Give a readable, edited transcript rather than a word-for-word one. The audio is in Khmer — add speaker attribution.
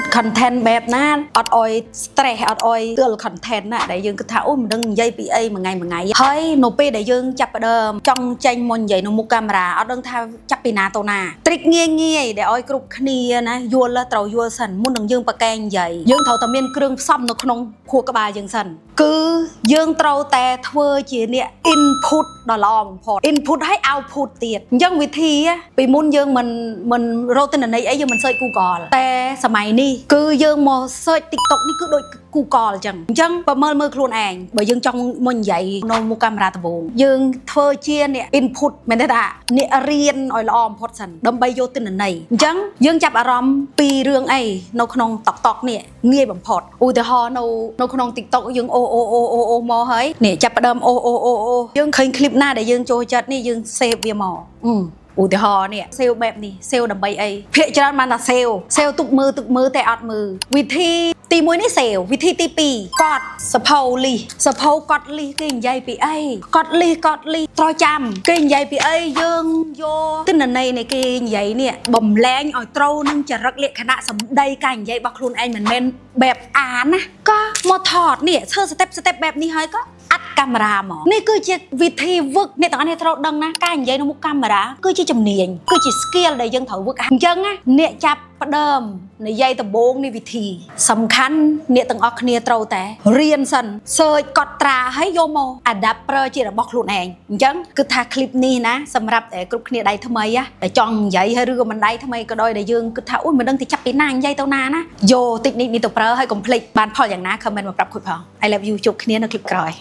Speaker 1: គិត content បែបណាអត់អោយ stress អត់អោយទល់ content ណាដែលយើងគិតថាអូមិនដឹងនិយាយពីអីមួយថ្ងៃហើយនៅពេលដែលយើងចាប់ផ្ដើមចង់ចេញមុននិយាយនៅមុខកាមេរ៉ាអត់ដឹងថាចាប់ពីណាទៅណា trick ងាយដែលអោយគ្រប់គ្នាណាយល់ត្រូវយល់សិនមុននឹងយើងប្រកែងនិយាយយើងត្រូវតែមានគ្រឿងផ្សំនៅក្នុងខួរក្បាលយើងសិនគឺយើងត្រូវតែធ្វើជាអ្នក input ដ៏ល្អបំផុត input ហើយ output ទៀតអញ្ចឹងវិធីពីមុនយើងមិនរកទិន្នន័យអីយើងមិន search Google តែសម័យនេះគឺយើងមក search TikTok នេះគឺដូច Google អញ្ចឹងបើមើលខ្លួនឯងបើយើងចង់មុននិយាយនៅមុខកាមេរ៉ាដំបូងយើងធ្វើជាអ្នក input មែនទេថាអ្នករៀនឲ្យល្អបំផុតសិនដើម្បីយកទិន្នន័យអញ្ចឹងយើងចាប់អារម្មណ៍ពីរឿងអីនៅក្នុង TikTok នេះងាយបំផុតឧទាហរណ៍នៅក្នុង TikTok យើងអូមកហើយនេះចាប់ផ្ដើមអូយើងឃើញ clip ណាដែលយើងចូលចិត្តនេះយើង save វាមកឧទាហរណ៍នេះ save បែបនេះ save ដើម្បីអីភាគច្រើនបានថា save ទុកមើលតែអត់មើលវិធីទី1នេះ save វិធីទី2កត់សភៅលីសភៅកត់លីគេនិយាយពីអីកត់លីត្រូវចាំគេនិយាយពីអីយើងយកទិន្នន័យនៃគេនិយាយនេះបំលែងឲ្យត្រូវនឹងចរិតលក្ខណៈសម្ដីការនិយាយរបស់ខ្លួនឯងមិនមែនបែបអានណាក៏មកថតនេះធ្វើ step បែបនេះហើយក៏អាត់កាមេរ៉ាមកនេះគឺជាវិធីវឹកអ្នកទាំងអស់គ្នាត្រូវដឹងណាការនិយាយនៅមុខកាមេរ៉ាគឺជាជំនាញគឺជា skill ដែលយើងត្រូវវឹកអញ្ចឹងណាអ្នកចាប់ផ្ដើមនិយាយដំបូងនេះវិធីសំខាន់អ្នកទាំងអស់គ្នាត្រូវតែរៀនសិន search កត់ត្រាហើយយកមក adapt ប្រើជារបស់ខ្លួនឯងអញ្ចឹងគឺថា clip នេះណាសម្រាប់តែគ្រប់គ្នាដៃថ្មីដែលចង់និយាយហើយឬក៏មិនដៃថ្មីក៏ដោយដែលយើងគិតថាអូយមិនដឹងទៅចាប់ពីណានិយាយទៅណាណាយក technique នេះទៅប្រើឲ្យកុំភ្លេចបានផលយ៉ាងណា comment មកប្រាប់ខូចផង I love you ជួបគ្នានៅ clip ក្រោយ